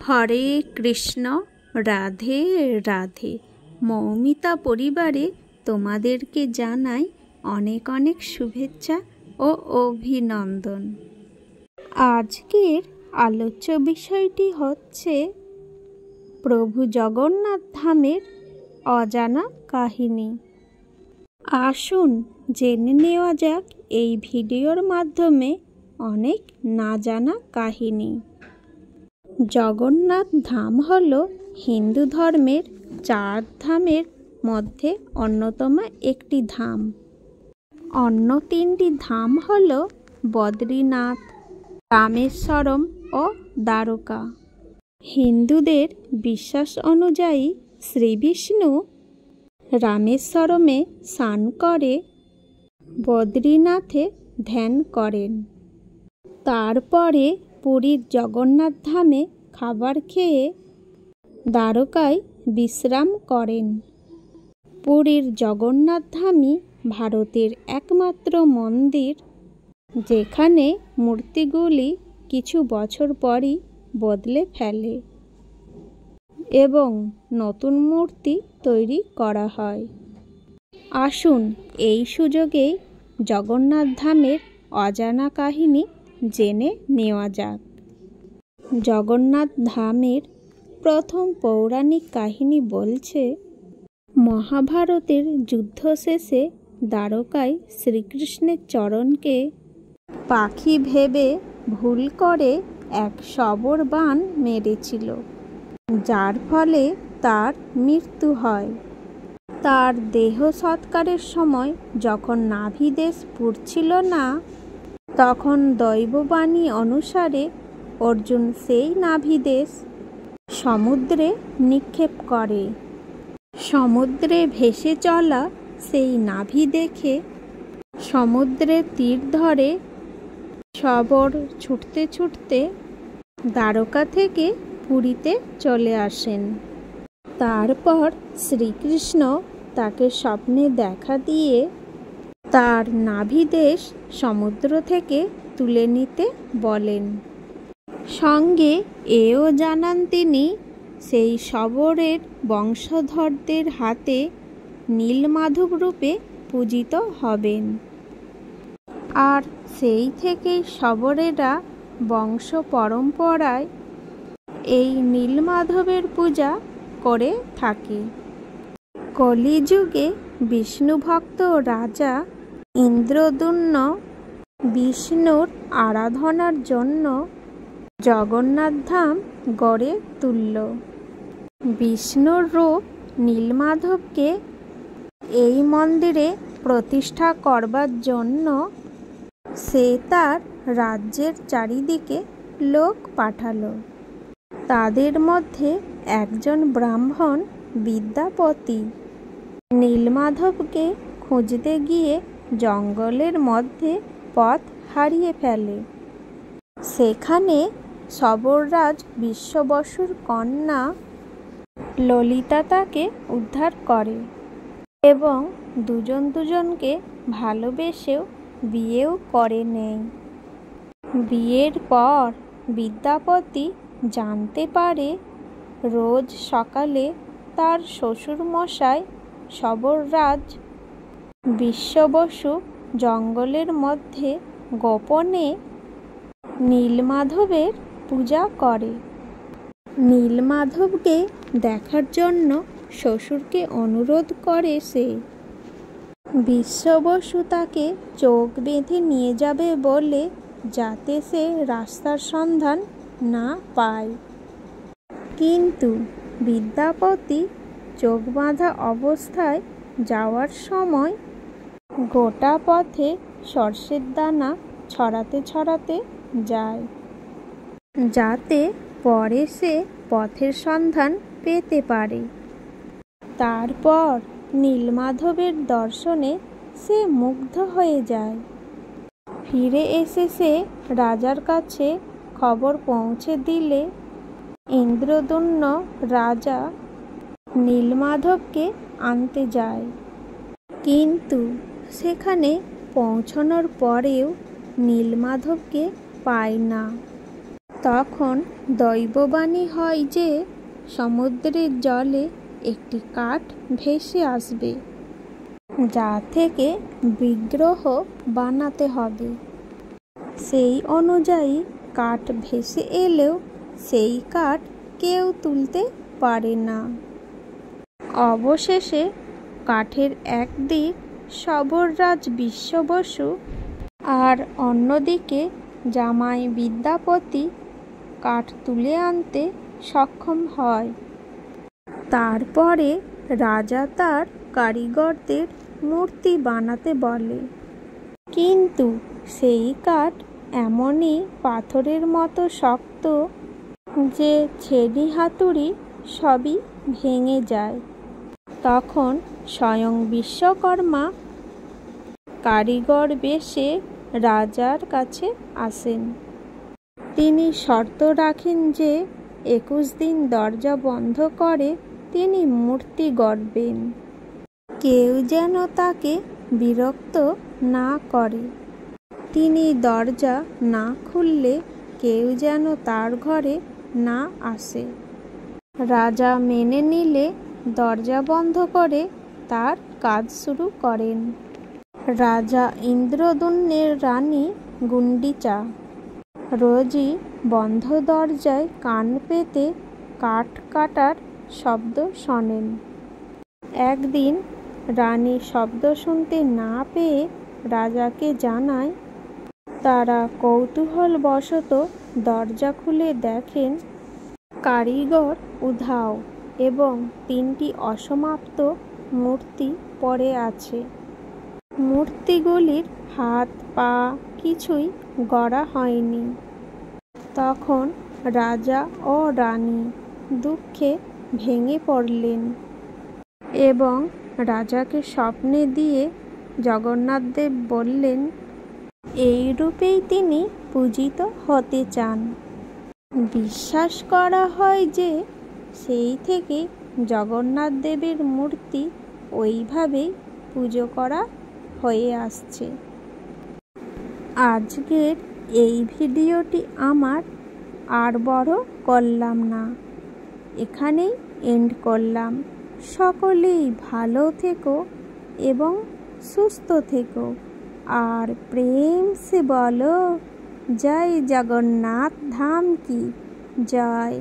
হরে কৃষ্ণ, রাধে রাধে। মৌমিতা পরিবারে তোমাদেরকে জানাই অনেক অনেক শুভেচ্ছা ও অভিনন্দন। আজকের আলোচ্য বিষয়টি হচ্ছে প্রভু জগন্নাথ ধামের অজানা কাহিনী। আসুন জেনে নেওয়া যাক এই ভিডিওর মাধ্যমে অনেক না জানা কাহিনী। জগন্নাথ ধাম হল হিন্দু ধর্মের 4 ধামের মধ্যে অন্যতম একটি ধাম। অন্য 3টি ধাম হল বদ্রীনাথ, রামেশ্বরম ও দ্বারকা। হিন্দুদের বিশ্বাস অনুযায়ী শ্রীবিষ্ণু রামেশ্বরমে স্নান করে বদ্রীনাথে ধ্যান করেন। তারপরে পুরীর জগন্নাথ ধামে খাবার খেয়ে দ্বারকায় বিশ্রাম করেন। পুরীর জগন্নাথ ধামই ভারতের একমাত্র মন্দির যেখানে মূর্তিগুলি কিছু বছর পরই বদলে ফেলে এবং নতুন মূর্তি তৈরি করা হয়। আসুন এই সুযোগে জগন্নাথ ধামের অজানা কাহিনী জেনে নেওয়া যাক। জগন্নাথ ধামের প্রথম পৌরাণিক কাহিনী বলছে, মহাভারতের যুদ্ধ শেষে দ্বারকায় শ্রীকৃষ্ণের চরণকে পাখি ভেবে ভুল করে এক শবর বাণ মেরেছিল, যার ফলে তার মৃত্যু হয়। তার দেহ সৎকারের সময় যখন নাভিদেশ পুড়ছিল না, তখন দৈববাণী অনুসারে অর্জুন সেই নাভিদেশ সমুদ্রে নিক্ষেপ করে। সমুদ্রে ভেসে চলা সেই নাভি দেখে সমুদ্রে তীর ধরে শবর ছুটতে ছুটতে দ্বারকা থেকে পুরীতে চলে আসেন। তারপর শ্রীকৃষ্ণ তাকে স্বপ্নে দেখা দিয়ে তার নাভিদেশ সমুদ্র থেকে তুলে নিতে বলেন। সঙ্গে এও জানান তিনি সেই শবরের বংশধরদের হাতে নীলমাধব রূপে পূজিত হবেন। আর সেই থেকেই শবরেরা বংশ পরম্পরায় এই নীলমাধবের পূজা করে থাকে। কলিযুগে বিষ্ণুভক্ত রাজা ইন্দ্রদ্যুম্ন বিষ্ণুর আরাধনার জন্য জগন্নাথ ধাম গড়ে তুলল। বিষ্ণুর রূপ নীলমাধবকে এই মন্দিরে প্রতিষ্ঠা করবার জন্য সে তার রাজ্যের চারিদিকে লোক পাঠালো। তাদের মধ্যে একজন ব্রাহ্মণ বিদ্যাপতি নীলমাধবকে খুঁজতে গিয়ে জঙ্গলের মধ্যে পথ হারিয়ে ফেলে। সেখানে শবররাজ বিশ্ববসুর কন্যা ললিতা তাকে উদ্ধার করে এবং দুজন দুজনকে ভালোবেসেও বিয়েও করে নেয়। বিয়ের পর বিদ্যাপতি জানতে পারে রোজ সকালে তার শ্বশুরমশাই শবররাজ বিশ্ববসু জঙ্গলের মধ্যে গোপনে নীলমাধবের পূজা করে। নীলমাধবকে দেখার জন্য শ্বশুরকে অনুরোধ করে সে। বিশ্ববসু তাকে চোখ বেঁধে নিয়ে যাবে বলে, যাতে সে রাস্তার সন্ধান না পায়। কিন্তু বিদ্যাপতি চোখ বাঁধা অবস্থায় যাওয়ার সময় গোটা পথে সর্ষের দানা ছড়াতে ছড়াতে যায়, যাতে পরে সে পথের সন্ধান পেতে পারে। তারপর নীলমাধবের দর্শনে সে মুগ্ধ হয়ে যায়। ফিরে এসে সে রাজার কাছে খবর পৌঁছে দিলে ইন্দ্রদ্যুম্ন রাজা নীলমাধবকে আনতে যায়। কিন্তু সেখানে পৌঁছানোর পরেও নীলমাধবকে পায় না। তখন দৈববাণী হয় যে সমুদ্রের জলে একটি কাঠ ভেসে আসবে, যা থেকে বিগ্রহ বানাতে হবে। সেই অনুযায়ী কাঠ ভেসে এলেও সেই কাঠ কেউ তুলতে পারে না। অবশেষে কাঠের একদিক সবররাজ বিশ্ব বসু আর অন্যদিকে জামাই বিদ্যাপতি কাঠ তুলে আনতে সক্ষম হয়। তারপরে রাজা তার কারিগরদের মূর্তি বানাতে বলে, কিন্তু সেই কাঠ এমনই পাথরের মতো শক্ত যে ছেনি হাতুড়ি সবই ভেঙে যায়। তখন স্বয়ং বিশ্বকর্মা কারিগর বেশে রাজার কাছে আসেন। তিনি শর্ত রাখেন যে 21 দিন দরজা বন্ধ করে তিনি মূর্তি গড়বেন। কেউ যেন তাকে বিরক্ত না করে। তিনি দরজা না খুললে কেউ যেন তার ঘরে না আসে। রাজা মেনে নিলে দরজা বন্ধ করে তার কাজ শুরু করেন। রাজা ইন্দ্রদ্যুম্নের রানী গুন্ডিচা রোজই বন্ধ দরজায় কান পেতে কাঠ কাটার শব্দ শোনেন। একদিন রানী শব্দ শুনতে না পেয়ে রাজাকে জানায়। তারা কৌতূহলবশত দরজা খুলে দেখেন কারিগর উধাও এবং 3টি অসমাপ্ত মূর্তি পড়ে আছে। মূর্তিগুলির হাত পা কিছুই গড়া হয়নি। তখন রাজা ও রানী দুঃখে ভেঙে পড়লেন এবং রাজাকে স্বপ্নে দিয়ে জগন্নাথদেব বললেন, এই রূপেই তিনি পূজিত হতে চান। বিশ্বাস করা হয় যে সেই থেকে জগন্নাথ দেবের মূর্তি ওইভাবেই পুজো করা হয়ে আসছে। আজকের এই ভিডিওটি আমার আর বড় করলাম না, এখানেই এন্ড করলাম। সকলেই ভালো থেকো এবং সুস্থ থেকো আর প্রেম সে বলো জয় জগন্নাথ ধাম কি জয়।